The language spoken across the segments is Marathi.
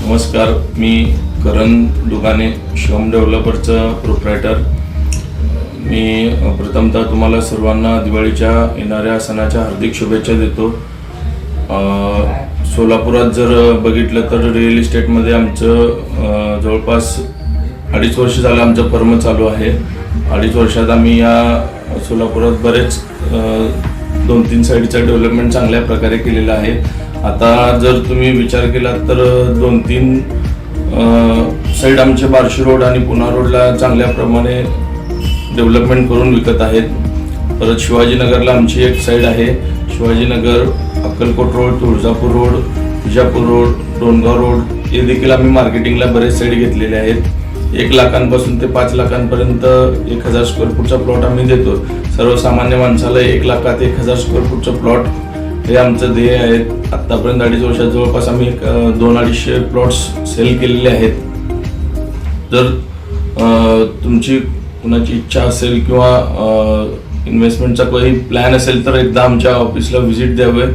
नमस्कार, मी करण दुगाने, शिवम डेव्हलपर्सचा प्रोप्रायटर। मी प्रथमतः तुम्हाला सर्वांना दिवाळीच्या येणाऱ्या सणाच्या हार्दिक शुभेच्छा देतो। सोलापुरात जर बघितलं तर रिअल इस्टेटमध्ये आमचं जवळपास 2.5 वर्ष झालं आमचं फर्म चालू आहे। 2.5 वर्षात आम्ही या सोलापुरात बरेच 2-3 साईडचा डेव्हलपमेंट चांगल्या प्रकारे केलेला आहे। आता जर तुम्ही विचार केला तर 2-3 साईड आमचे बार्शी रोड आणि पुणा रोडला चांगल्या प्रमाणे डेव्हलपमेंट करून विकत आहेत। परत शिवाजीनगरला आमची एक साईड आहे, Shivajinagar, Akkalkot road, Tuljapur road, Vijapur road, Dongaon road हे देखील आम्ही मार्केटिंगला बरेच साईड घेतलेले आहेत। 1 लाखांपासून ते 5 लाखांपर्यंत 1000 स्क्वेअर फूटचा प्लॉट आम्ही देतो। सर्वसामान्य माणसाला 1 लाखात 1000 स्क्वेअर फूटचा प्लॉट हे आमचं ध्येय आहे। आतापर्यंत 2.5 वर्षात जवळपास आम्ही 200-250 प्लॉट्स सेल केलेले आहेत। जर तुमची कुणाची इच्छा असेल किंवा इन्व्हेस्टमेंटचा काही प्लॅन असेल तर एकदा आमच्या ऑफिसला व्हिजिट द्यावे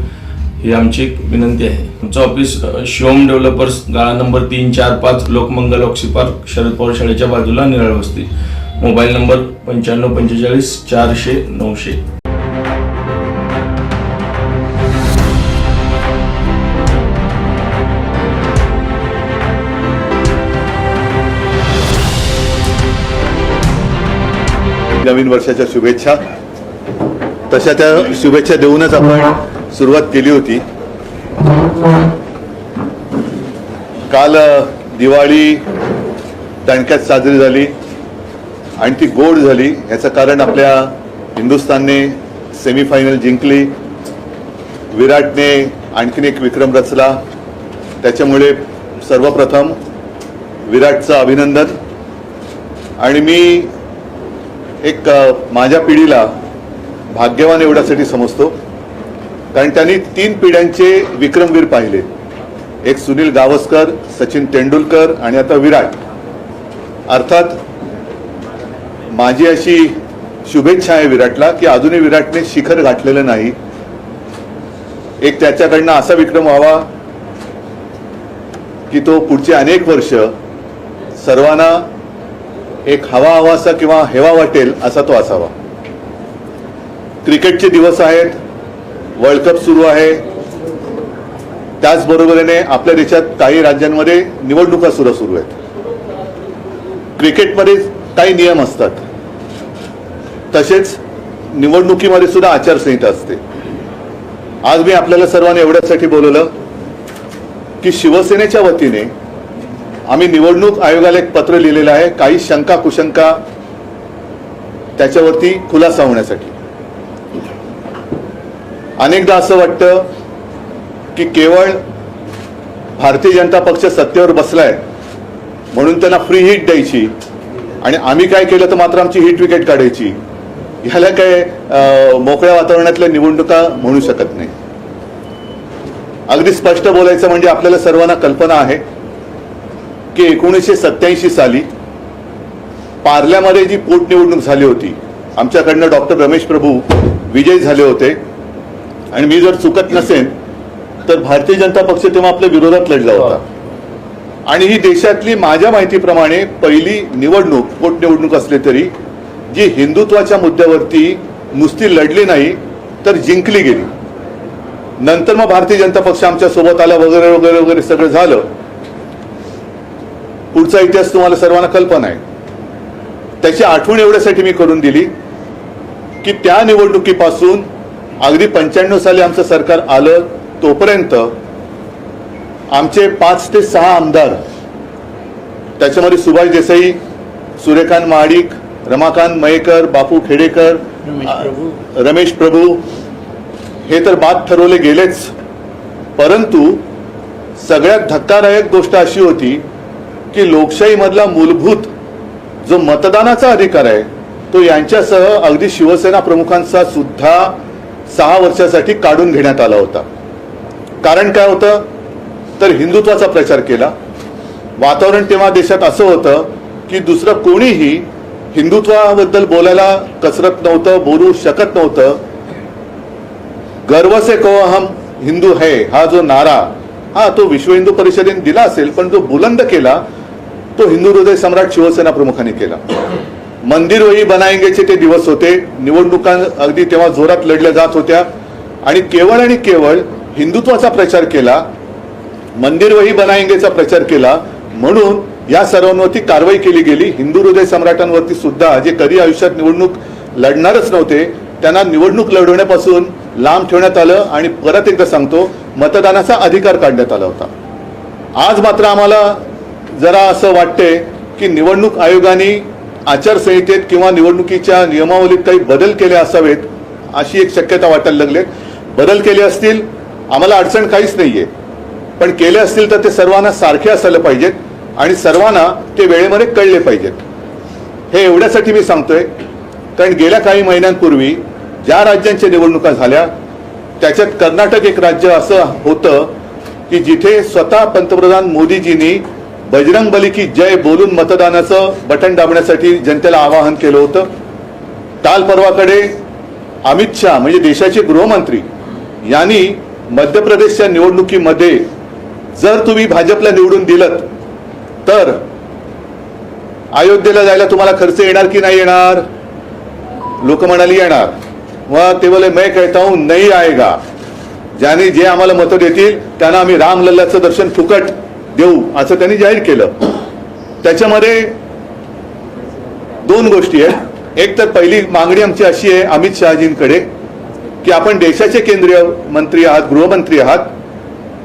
ही आमची विनंती आहे। आमचं ऑफिस शिवम डेव्हलपर्स, गाळा number 345, Lokmangal oxy park, Sharad Pawar शाळेच्या बाजूला, निराळ वस्ती। Mobile number 9545 400 900। नवीन वर्षाच्या शुभेच्छा। तशा त्या शुभेच्छा देऊनच आपण सुरुवात केली होती। काल दिवाळी तणक्यात साजरी झाली आणि ती गोड झाली। याचं कारण आपल्या हिंदुस्थानने सेमीफायनल जिंकली, विराटने आणखीन एक विक्रम रचला। त्याच्यामुळे सर्वप्रथम विराटचं अभिनंदन। आणि मी एक माझ्या पिढीला भाग्यवान एवढ्यासाठी समजतो कारण त्यांनी 3 पिढ्यांचे विक्रमवीर पाहिले। एक सुनील गावस्कर, सचिन तेंडुलकर आणि आता विराट। अर्थात माझी अशी शुभेच्छा आहे विराटला की अजूनही विराटने शिखर गाठलेलं नाही। एक त्याच्याकडनं असा विक्रम व्हावा की तो पुढचे अनेक वर्ष सर्वांना एक हवासा किंवा हेवा वाटेल असा तो असावा। क्रिकेटचे दिवस आहेत, वर्ल्ड कप सुरू आहे, त्याचबरोबरीने आपल्या देशात काही राज्यांमध्ये निवडणुका सुरू आहेत। क्रिकेटमध्ये काही नियम असतात, तसेच निवडणुकीमध्ये सुद्धा आचारसंहिता असते। आज मी आपल्याला सर्वांना एवढ्यासाठी बोलवलं की शिवसेनेच्या वतीने आम्ही निवडणूक आयोगाला एक पत्र लिहिलेलं आहे, काही शंका कुशंका त्याच्यावरती खुलासा होण्यासाठी। अनेकदा असं वाटतं की केवळ भारतीय जनता पक्ष सत्तेवर बसलाय म्हणून त्यांना फ्री हिट द्यायची आणि आम्ही काय केलं तर मात्र आमची हिट विकेट काढायची। ह्याला काय मोकळ्या वातावरणातल्या निवडणुका म्हणू शकत नाही। अगदी स्पष्ट बोलायचं म्हणजे आपल्याला सर्वांना कल्पना आहे की 1987 साली पार्ल्यामध्ये जी पोटनिवडणूक झाली होती, आमच्याकडनं डॉक्टर रमेश प्रभू विजयी झाले होते आणि मी जर चुकत नसेन तर भारतीय जनता पक्ष तेव्हा आपल्या विरोधात लढला होता। आणि ही देशातली माझ्या माहितीप्रमाणे पहिली निवडणूक, पोटनिवडणूक असली तरी जी हिंदुत्वाच्या मुद्द्यावरती नुसती लढली नाही तर जिंकली गेली। नंतर मग भारतीय जनता पक्ष आमच्या सोबत आला वगैरे वगैरे वगैरे सगळं झालं। पुढचा इतिहास तुम्हाला सर्वांना कल्पना आहे। त्याची आठवण एवढ्यासाठी मी करून दिली की त्या निवडणुकीपासून अगदी 95 साली आमचं सरकार आलं तोपर्यंत आमचे 5 ते 6 आमदार, त्याच्यामध्ये सुभाष देसाई, सूर्यकांत महाडिक, रमाकांत मयेकर, बापू खेडेकर, रमेश प्रभू हे तर बाद ठरवले गेलेच। परंतु सगळ्यात धक्कादायक गोष्ट अशी होती की लोकशाहीमधला मूलभूत जो मतदानाचा अधिकार आहे तो यांच्यासह अगदी शिवसेना प्रमुखांचा सुद्धा 6 वर्षासाठी काढून घेण्यात आला होता। कारण काय होतं तर हिंदुत्वाचा प्रचार केला। वातावरण तेव्हा देशात असं होतं की दुसरं कोणीही हिंदुत्वाबद्दल बोलायला कसरत नव्हतं, बोलू शकत नव्हतं। गर्व से कहो हम हिंदू है हा जो नारा हा तो विश्व हिंदू परिषदेने दिला असेल, पण जो बुलंद केला तो हिंदू हृदय सम्राट शिवसेना प्रमुखांनी केला. मंदिर वही बनाएंगेचे ते दिवस होते, निवडणुका अगदी तेव्हा जोरात लढल्या जात होत्या आणि केवळ हिंदुत्वाचा प्रचार केला, मंदिर वही बनाएंगेचा प्रचार केला, म्हणून या सर्वांवरती कारवाई केली गेली. हिंदू हृदय सम्राटांवरती सुद्धा, जे कधी आयुष्यात निवडणूक लढणारच नव्हते, त्यांना निवडणूक लढवण्यापासून लांब ठेवण्यात आलं आणि परत एकदा सांगतो, मतदानाचा अधिकार काढण्यात आला होता. आज मात्र आम्हाला जरा असं वाटते की निवडणूक आयोगाने आचारसंहितेत किंवा निवडणुकीच्या नियमावलीत काही बदल केले असावेत, अशी एक शक्यता वाटायला लागली. बदल केले असतील, आम्हाला अडचण काहीच नाहीये, पण केले असतील तर ते सर्वांना सारखे असायला पाहिजेत आणि सर्वांना ते वेळेमध्ये कळले पाहिजेत. हे एवढ्यासाठी मी सांगतोय कारण गेल्या काही महिन्यांपूर्वी ज्या राज्यांच्या निवडणुका झाल्या त्याच्यात कर्नाटक एक राज्य असं होतं की जिथे स्वतः पंतप्रधान मोदीजींनी बजरंगबली की जय बोलून मतदानाचं बटन दाबण्यासाठी जनतेला आवाहन केलं होतं. काल परवाकडे अमित शहा म्हणजे देशाचे गृहमंत्री यांनी मध्य प्रदेशच्या निवडणुकीमध्ये जर तुम्ही भाजपला निवडून दिलं तर अयोध्येला जायला तुम्हाला खर्च येणार की नाही येणार? लोक म्हणाली येणार. मग ते बोले मैं कहता हूं नहीं आएगा. ज्याने जे आम्हाला मतं देतील त्यांना आम्ही रामलल्लाचं दर्शन फुकट देऊ असं त्यांनी जाहीर केलं. त्याच्यामध्ये दोन गोष्टी आहेत. एक तर पहिली मागणी आमची अशी आहे अमित शहाजींकडे की आपण देशाचे केंद्रीय मंत्री आहात, गृहमंत्री आहात,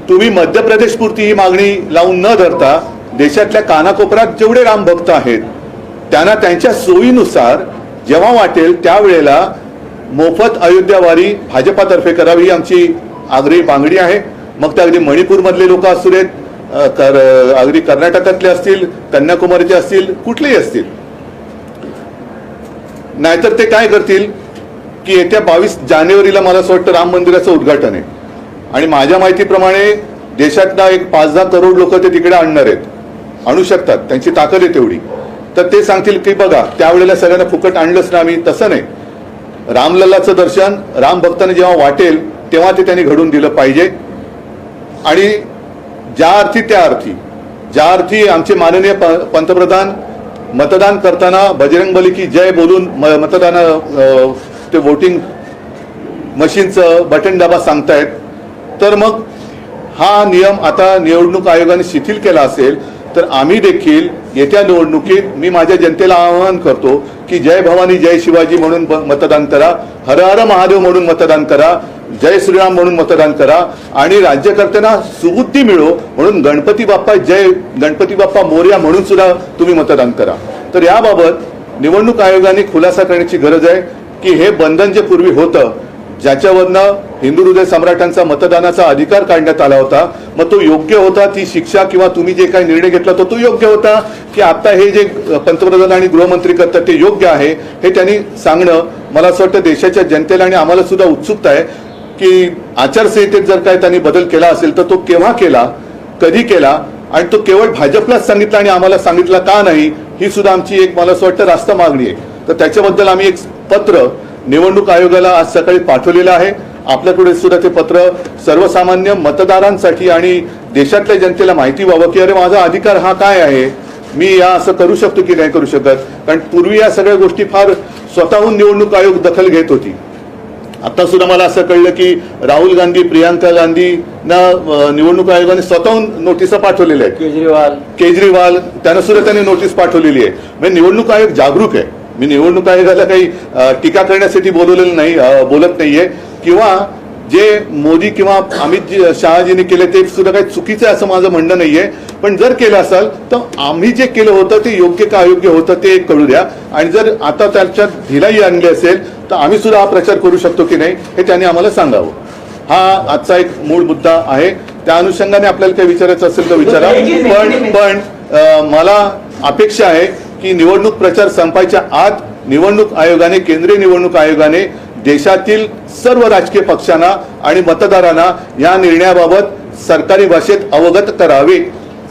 तुम्ही मध्य प्रदेशपुरती ही मागणी लावून न धरता देशातल्या कानाकोपऱ्यात जेवढे राम भक्त आहेत त्यांना त्यांच्या सोयीनुसार जेव्हा वाटेल त्यावेळेला मोफत अयोध्यावारी भाजपातर्फे करावी ही आमची आग्रही मागणी आहे. मग ते अगदी मणिपूरमधले लोक असू देत, अगदी कर्नाटकातले असतील, कन्याकुमारीचे असतील, कुठलेही असतील. नाहीतर ते काय करतील की येत्या 22 जानेवारीला मला असं वाटतं राम मंदिराचं उद्घाटन आहे आणि माझ्या माहितीप्रमाणे देशातला एक 5-10 करोड लोक ते तिकडे आणणार आहेत, आणू शकतात, त्यांची ताकद आहे तेवढी. तर ते सांगतील की बघा त्यावेळेला सगळ्यांना फुकट आणलंच ना आम्ही. तसं नाही, रामलल्लाचं दर्शन राम भक्तांना जेव्हा वाटेल तेव्हा ते त्यांनी घडून दिलं पाहिजे. आणि ज्या अर्थी आमचे माननीय पंतप्रधान मतदान करताना बजरंगबली की जय बोलून मतदान ते वोटिंग मशीनचं बटन दाबा सांगतायत, तर मग हा नियम आता निवडणूक आयोगाने शिथिल केला असेल तर आम्ही देखील येत्या निवडणुकीत मी माझ्या जनतेला आवाहन करतो की जय भवानी जय शिवाजी म्हणून मतदान करा, हर हर महादेव म्हणून मतदान करा, जय श्रीराम म्हणून मतदान करा आणि राज्यकर्त्यांना सुबुद्धी मिळो म्हणून गणपती बाप्पा जय, गणपती बाप्पा मोरया म्हणून सुद्धा तुम्ही मतदान करा. तर याबाबत निवडणूक आयोगाने खुलासा करण्याची गरज आहे की हे बंधन जे पूर्वी होतं ज्याच्यावरनं हिंदू हृदय सम्राटांचा मतदानाचा अधिकार काढण्यात आला होता, मग तो योग्य होता, ती शिक्षा किंवा तुम्ही जे काही निर्णय घेतला तो योग्य होता की आता हे जे पंतप्रधान आणि गृहमंत्री करतात ते योग्य आहे, हे त्यांनी सांगणं मला असं वाटतं देशाच्या जनतेला आणि आम्हाला सुद्धा उत्सुकता आहे की आचारसंहितेत जर काय त्यांनी बदल केला असेल तर तो केव्हा केला, कधी केला आणि तो केवळ भाजपलाच सांगितला आणि आम्हाला सांगितला का नाही, ही सुद्धा आमची एक मला असं वाटतं रास्त मागणी आहे. तर त्याच्याबद्दल आम्ही एक पत्र निवडणूक आयोगाला आज सकाळी पाठवलेलं आहे. आपल्याकडे सुद्धा ते पत्र सर्वसामान्य मतदारांसाठी आणि देशातल्या जनतेला माहिती व्हावं की अरे माझा अधिकार हा काय आहे, मी या असं करू शकतो की नाही करू शकत. कारण पूर्वी या सगळ्या गोष्टी फार स्वतःहून निवडणूक आयोग दखल घेत होती. आता सुद्धा मला असं कळलं की राहुल गांधी, प्रियांका गांधींना निवडणूक आयोगाने स्वतःहून नोटिसा पाठवलेल्या आहेत. केजरीवाल त्यांना सुद्धा त्यांनी नोटीस पाठवलेली आहे. म्हणजे निवडणूक आयोग जागरूक आहे. मी निवडणूक आयोगाला काही टीका करण्यासाठी बोलत नाहीये किंवा जे मोदी किंवा अमित शहाजींनी केले ते सुद्धा काही चुकीचं आहे असं माझं म्हणणं नाहीये. पण जर केलं असेल तर आम्ही जे केलं होतं ते योग्य का अयोग्य होतं ते कळू द्या. आणि जर आता त्याच्यात ढिलाई आणली असेल तर आम्ही सुद्धा हा प्रचार करू शकतो की नाही हे त्यांनी आम्हाला सांगावं. हा आजचा एक मूळ मुद्दा आहे. त्या अनुषंगाने आपल्याला काही विचारायचं असेल तर विचारा. पण मला अपेक्षा आहे की निवडणूक प्रचार संपायच्या आत निवडणूक आयोगाने, केंद्रीय निवडणूक आयोगाने देशातील सर्व राजकीय पक्षांना आणि मतदारांना या निर्णयाबाबत सरकारी भाषेत अवगत करावे.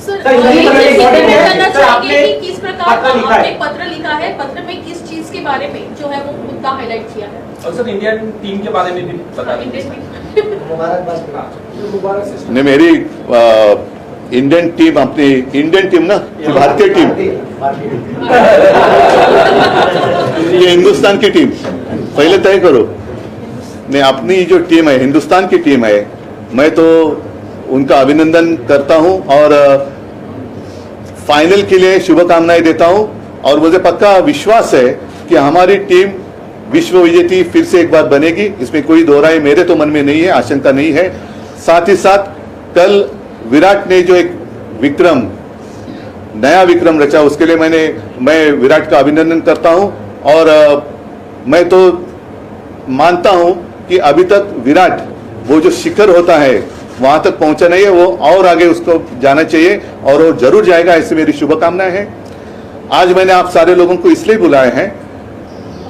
सर, ये जानना चाहिए कि किस प्रकार आपने पत्र लिखा है, पत्र में किस चीज के बारे में जो है वो मुद्दा हाईलाइट किया है। और सर इंडियन टीम के बारे में भी बता दीजिए। नहीं, मेरी इंडियन टीम, अपनी इंडियन टीम ना, भारतीय टीम, ये हिंदुस्तान की टीम पहले तय करो। नहीं, अपनी जो टीम है, हिंदुस्तान की टीम है, मैं तो उनका अभिनंदन करता हूं और फाइनल के लिए शुभकामनाएं देता हूं। और मुझे पक्का विश्वास है कि हमारी टीम विश्व विजेती फिर से एक बार बनेगी, इसमें कोई दो राय मेरे तो मन में नहीं है, आशंका नहीं है। साथ ही साथ कल विराट ने जो एक विक्रम, नया विक्रम रचा, उसके लिए मैं विराट का अभिनंदन करता हूं। और मैं तो मानता हूं कि अभी तक विराट वो जो शिखर होता है वहां तक पहुंचा नहीं है, वो और आगे उसको जाना चाहिए और वो जरूर जाएगा, ऐसी मेरी शुभकामनाएं हैं। आज मैंने आप सारे लोगों को इसलिए बुलाए हैं,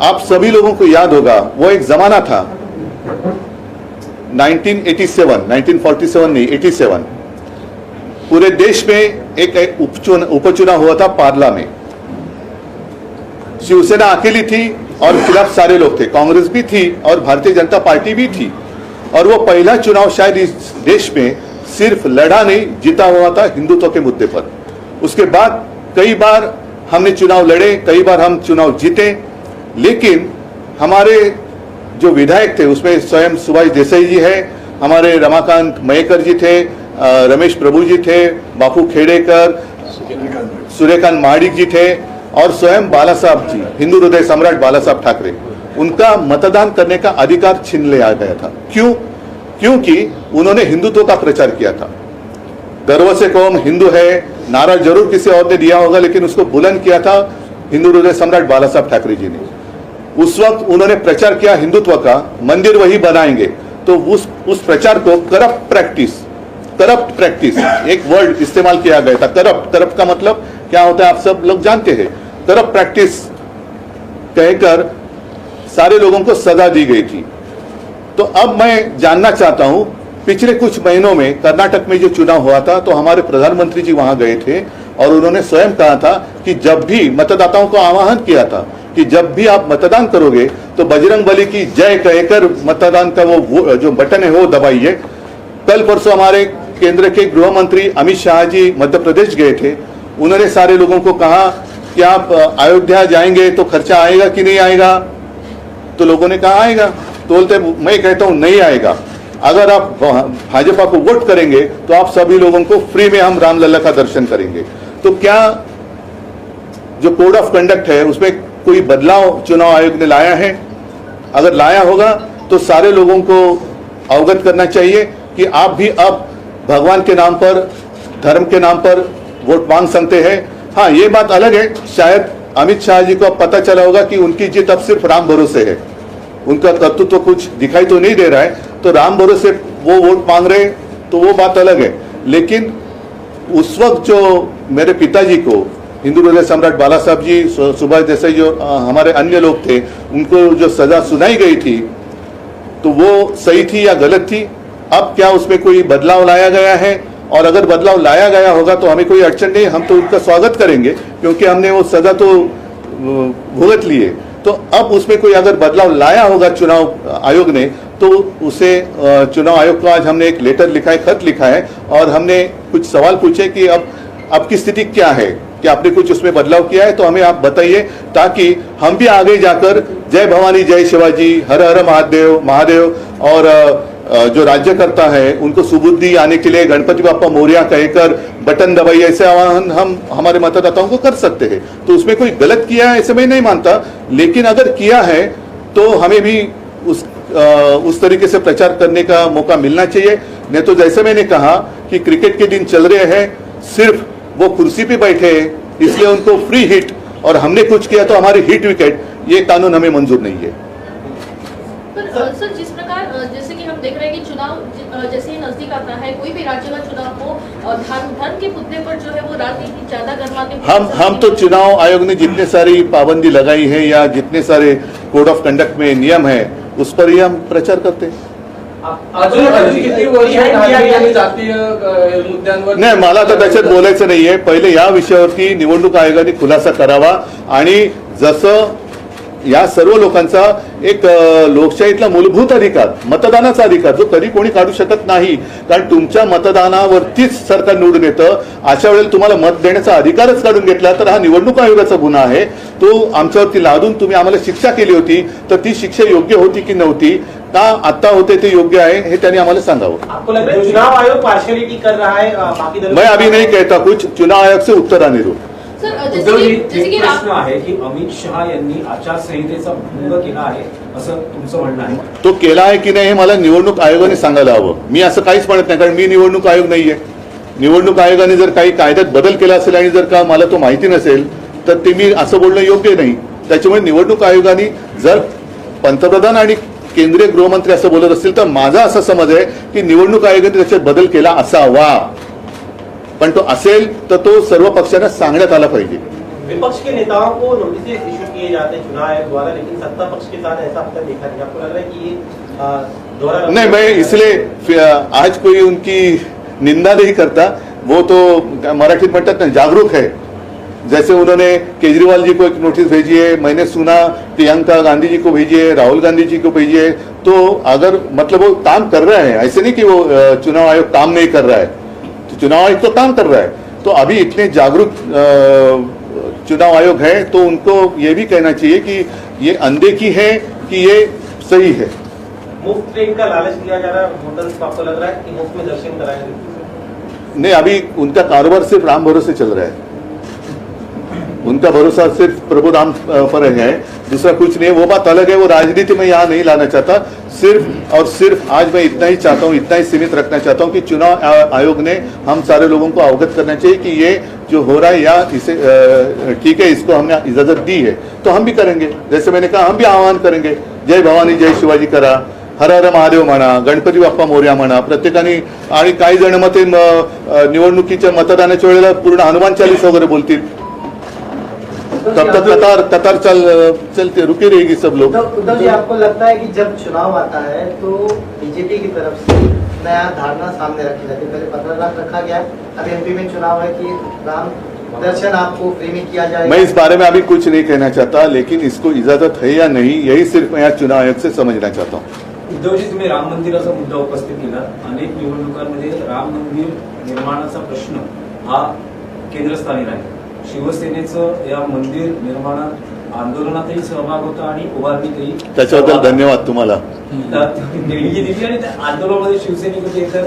आप सभी लोगों को याद होगा वो एक जमाना था 1947 नहीं 87, पूरे देश में एक उपचुनाव हुआ था पार्ला में। शिवसेना अकेली थी और खिलाफ सारे लोग थे, कांग्रेस भी थी और भारतीय जनता पार्टी भी थी। और वो पहला चुनाव शायद इस देश में सिर्फ लड़ा नहीं, जीता हुआ था हिंदुत्व के मुद्दे पर। उसके बाद कई बार हमने चुनाव लड़े, कई बार हम चुनाव जीते, लेकिन हमारे जो विधायक थे उसमें स्वयं सुभाष देसाई जी है, हमारे रमाकांत मयेकर जी थे, रमेश प्रभु जी थे, बापू खेड़ेकर, सूर्यकांत महाडिक जी थे और स्वयं बाला साहब जी, हिंदू हृदय सम्राट बाला साहब ठाकरे, उनका मतदान करने का अधिकार छीन लिया गया था। क्यों? क्योंकि उन्होंने हिंदुत्व का प्रचार किया था। गर्व से कौम हिंदू है नारा जरूर किसी और ने दिया होगा, लेकिन उसको बुलंद किया था हिंदू हृदय सम्राट बाला साहब ठाकरे जी ने। उस वक्त उन्होंने प्रचार किया हिंदुत्व का, मंदिर वही बनाएंगे। तो उस प्रचार को करप्ट प्रैक्टिस एक वर्ड इस्तेमाल किया गया था। करप्ट का मतलब क्या होता है आप सब लोग जानते हैं। करप्ट प्रैक्टिस कहकर सारे लोगों को सजा दी गई थी। तो अब मैं जानना चाहता हूं, पिछले कुछ महीनों में कर्नाटक में जो चुनाव हुआ था तो हमारे प्रधानमंत्री जी वहां गए थे और उन्होंने स्वयं कहा था कि जब भी मतदाताओं को आह्वान किया था कि जब भी आप मतदान करोगे तो बजरंगबली की जय कहकर मतदान का वो जो बटन है वो दबाइए। कल परसों हमारे केंद्र के गृह मंत्री अमित शाह जी मध्य प्रदेश गए थे, उन्होंने सारे लोगों को कहा कि आप अयोध्या जाएंगे तो खर्चा आएगा कि नहीं आएगा, तो लोगों ने कहा आएगा। तो बोलते मैं कहता हूं नहीं आएगा, अगर आप भाजपा को वोट करेंगे तो आप सभी लोगों को फ्री में हम रामलला का दर्शन करेंगे। तो क्या जो कोड ऑफ कंडक्ट है उसमें कोई बदलाव चुनाव आयोग ने लाया है? अगर लाया होगा तो सारे लोगों को अवगत करना चाहिए कि आप भी अब भगवान के नाम पर, धर्म के नाम पर वोट मांग सकते हैं। हाँ, ये बात अलग है, शायद अमित शाह जी को अब पता चला होगा कि उनकी जीत अब सिर्फ राम भरोसे है, उनका कर्तृत्व कुछ दिखाई तो नहीं दे रहा है, तो राम भरोसे वो वोट मांग रहे, तो वो बात अलग है। लेकिन उस वक्त जो मेरे पिताजी को हिंदू हृदय सम्राट बाला साहब जी, सुभाष देसाई जो हमारे अन्य लोग थे, उनको जो सजा सुनाई गई थी तो वो सही थी या गलत थी? अब क्या उसमें कोई बदलाव लाया गया है? और अगर बदलाव लाया गया होगा तो हमें कोई अड़चन नहीं, हम तो उनका स्वागत करेंगे क्योंकि हमने वो सजा तो भुगत लिए। तो अब उसमें कोई अगर बदलाव लाया होगा चुनाव आयोग ने तो उसे चुनाव आयोग को आज हमने एक लेटर लिखा है, खत लिखा है और हमने कुछ सवाल पूछे कि अब की स्थिति क्या है, कि आपने कुछ उसमें बदलाव किया है तो हमें आप बताइए, ताकि हम भी आगे जाकर जय भवानी जय शिवाजी, हर हर महादेव और जो राज्यकर्ता है उनको सुबुद्धि आने के लिए गणपति बाप्पा मोरया कहकर बटन दबाइए, ऐसे आह्वान हम हमारे मतदाताओं को कर सकते हैं। तो उसमें कोई गलत किया है ऐसे मैं नहीं मानता, लेकिन अगर किया है तो हमें भी उस तरीके से प्रचार करने का मौका मिलना चाहिए। नहीं तो जैसे मैंने कहा कि क्रिकेट के दिन चल रहे हैं, सिर्फ वो कुर्सी पे बैठे हैं इसलिए उनको फ्री हिट और हमने कुछ किया तो हमारी हिट विकेट, ये कानून हमें मंजूर नहीं है। पर सर, जिस प्रकार जैसे कि हम देख रहे हैं कि चुनाव जैसे ही नजदीक आता है, कोई भी राज्य का चुनाव हो, धर्म के मुद्दे पर जो है वो राजनीति ज्यादा गर्माते हम तो चुनाव आयोग ने जितने सारी पाबंदी लगाई है या जितने सारे कोड ऑफ कंडक्ट में नियम है उस पर ही हम प्रचार करते हैं। नाही, मला तर त्याच्यात बोलायचं नाहीये। पहिले या विषयावरती निवडणूक आयोगाने खुलासा करावा आणि जसं या सर्व लोकांचा एक लोकशाहीतला मूलभूत अधिकार, मतदानाचा अधिकार, जो कधी कोणी काढू शकत नाही. कारण तुमच्या मतदानावरतीच सरकार निवडून येतं. अशा वेळेला तुम्हाला मत देण्याचा अधिकारच काढून घेतला तर हा निवडणूक आयोगाचा गुन्हा आहे. तो आमच्यावरती लादून तुम्ही आम्हाला शिक्षा केली होती, तर ती शिक्षा योग्य होती की नव्हती, का आता होते ते योग्य आहे हे त्यांनी आम्हाला सांगावं. आपको लग रहा है चुनाव आयोग पार्शियलिटी कर रहा है बाकी दलों? मैं अभी नहीं कहता कुछ, चुनाव आयोग से उत्तर आने दो. सर उद्धवजी, जैसे की एक प्रश्न आहे की अमित शहा यांनी आचारसंहितेचा भंग केला आहे असं तुमचं म्हणणं आहे. तो केला आहे की नाही हे मला निवडणूक आयोगाने सांगायला हवं. मी असं काहीच म्हणत नाही, कारण मी निवडणूक आयोग नाहीये. निवडणूक आयोगाने जर काही कायद्यात बदल केला असेल आणि जर का मला तो माहिती नसेल तर ते मी असं बोलणं योग्य नाही. त्याच्यामुळे निवडणूक आयोगाने जर पंतप्रधान आणि केंद्रीय गृहमंत्री असं बोलत असतील तर माझा असा समज आहे की निवडणूक आयोगाने त्याच्यात बदल केला असावा. पण तो असेल तर तो सर्व पक्षांना सांगण्यात आला पाहिजे. विपक्ष के नेताओं को नोटिस इशू किए जाते हैं चुनाव आयोग द्वारा, लेकिन सत्ता पक्ष के साथ ऐसा अब तक देखा नहीं. आपको लग रहा है कि ये दोहरा नहीं, मैं इसलिए आज कोई उनकी निंदा नहीं करता. वो तो मराठीत म्हणतात ना, जागरूक है. जैसे उन्होंने केजरीवाल जी को एक नोटिस भेजी है, मैंने सुना प्रियंका गांधी जी को भेजी है, राहुल गांधी जी को भेजी है. तो अगर मतलब वो काम कर रहा है, ऐसे नहीं कि वो चुनाव आयोग काम नहीं कर रहा है. तो चुनाव आयोग तो काम कर रहा है. तो अभी इतने जागरूक चुनाव आयोग है तो उनको ये भी कहना चाहिए कि ये अनदेखी है कि ये सही है. मुफ्त ट्रेन का लालच दिया जा रहा है होटल्स को, आपको लग रहा है कि मुफ्त में दर्शन कराएंगे? नहीं, अभी उनका कारोबार सिर्फ राम भरोसे चल रहा है. उनका भरोसा सिर्फ प्रभु राम पर है, दूसरा कुछ नहीं है. वो बात अलग है, वो राजनीति में यहाँ नहीं लाना चाहता. सिर्फ और सिर्फ आज मैं इतना ही चाहता हूँ, इतना ही सीमित रखना चाहता हूँ कि चुनाव आयोग ने हम सारे लोगों को अवगत करना चाहिए कि ये जो हो रहा है या इसे ठीक है, इसको हमने इजाजत दी है तो हम भी करेंगे. जैसे मैंने कहा, हम भी आह्वान करेंगे, जय भवानी जय शिवाजी करा, हर हर महादेव म्हणा, गणपती बाप्पा मोरया म्हणा प्रत्येकाने. आणि काही जण मग ते निवडणुकीच्या मतदानाच्या वेळेला पूर्ण हनुमान चालीसा वगैरे बोलतील. तब तक कतार चलते रुकी रहेगी सब लोग. उद्धव जी, आपको लगता है कि जब चुनाव आता है तो बीजेपी की तरफ से नया धारणा सामने रखी जाती है? पहले 15 लाख रखा गया, अब एमपी में चुनाव है कि राम दर्शन आपको फ्री में किया जाएगा. मैं इस बारे में अभी कुछ नहीं कहना चाहता, लेकिन इसको इजाजत है या नहीं यही सिर्फ मैं यहाँ चुनाव आयोग से समझना चाहता हूँ. उद्धवजी, तुम्ही राम मंदिराचा मुद्दा उपस्थित केला. अनेक निवडणुकांमध्ये राम मंदिर निर्माणाचा प्रश्न हा केंद्रस्थानी राहील. शिवसेनेचं या मंदिर निर्माणात आंदोलनातही सहभाग होता आणि उभारणीतही. त्याच्याबद्दल धन्यवाद तुम्हाला. देणगी दिली आणि त्या आंदोलनामध्ये शिवसैनिक एकतर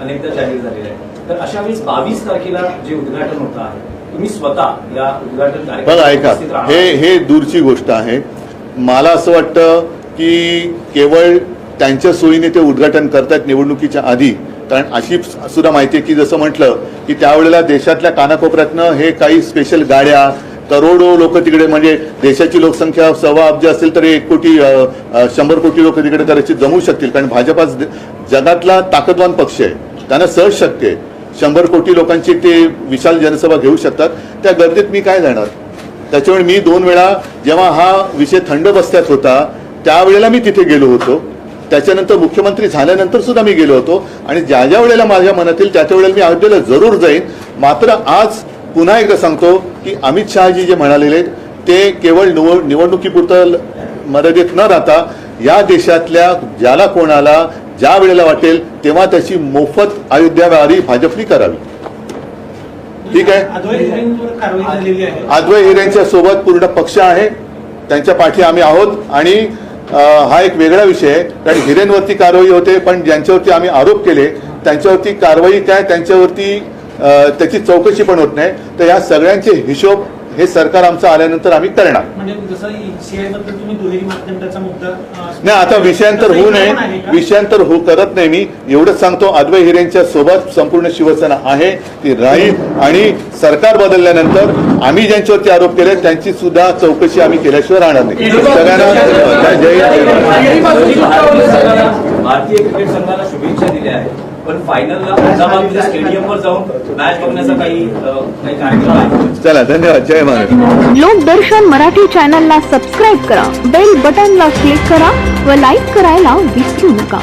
अनेकदा जाहीर झालेले आहे. तर अशा वेळेस 22 तारखेला जे उद्घाटन होत आहे, तुम्ही स्वतः या उद्घाटन बघा, ऐका, उपस्थित राहणार. हे दूरची गोष्ट आहे. मला असं वाटतं की केवळ त्यांच्या सोयीने ते उद्घाटन करतात निवडणुकीच्या आधी. कारण अशी सुद्धा माहिती आहे की जसं म्हटलं की त्यावेळेला देशातल्या कानाकोपऱ्यातनं हे काही स्पेशल गाड्या, करोडो लोक तिकडे, म्हणजे देशाची लोकसंख्या 1.25 अब्ज असेल तर 1 कोटी 100 कोटी लोक तिकडे करायची जमू शकतील. कारण भाजपा जगातला ताकदवान पक्ष आहे, त्यांना सहज शक्य आहे. 100 कोटी लोकांची ते विशाल जनसभा घेऊ शकतात. त्या गर्दीत मी काय जाणार? त्याच्यामुळे मी 2 वेळा जेव्हा हा विषय थंड बस्त्यात होता त्यावेळेला मी तिथे गेलो होतो. त्याच्यानंतर मुख्यमंत्री झाल्यानंतर सुद्धा मी गेलो होतो. आणि ज्या ज्या वेळेला माझ्या मनात येईल त्या वेळेला मी अयोध्येला जरूर जाईन. मात्र आज पुन्हा एकदा सांगतो की अमित शहाजी जे म्हणालेले ते केवळ निवडणुकीपुरतं मर्यादित न राहता या देशातल्या ज्याला कोणाला ज्या वेळेला वाटेल तेव्हा त्याची मोफत अयोध्या वारी भाजपने करावी. ठीक आहे. अद्वै हिरेंच्या सोबत पूर्ण पक्ष आहे, त्यांच्या पाठी आम्ही आहोत. आणि हा एक वेगळा विषय आहे, कारण हिरेंवरती कारवाई होते, पण ज्यांच्यावरती आम्ही आरोप केले त्यांच्यावरती कारवाई काय, त्यांच्यावरती त्याची चौकशी पण होत नाही. तर या सगळ्यांचे हिशोब हे सरकार आमचं आल्यानंतर आम्ही करणार. म्हणजे जसं सीआयबद्दल तुम्ही दुहेरी माध्यमाचा मुद्दा नाही, आता विषयांतर होऊ नये, विषयांतर करत नाही. मी एवढंच सांगतो, अद्वै हिरेंच्या सोबत संपूर्ण शिवसेना आहे, ती राहील. आणि सरकार बदलल्यानंतर आम्ही ज्यांच्यावरती आरोप केले त्यांची सुद्धा चौकशी आम्ही केल्याशिवाय राहणार नाही. सगळ्यांना भारतीय क्रिकेट संघाला शुभेच्छा दिल्या आहेत, पण फायनलला अहमदाबाद स्टेडियमवर जाऊन मॅच बघण्याचा काही कार्यक्रम आहे. चला, धन्यवाद. जय महाराज. लोकदर्शन मराठी चॅनलला सबस्क्राईब करा, बेल बटनला क्लिक करा व लाईक करायला विसरू नका.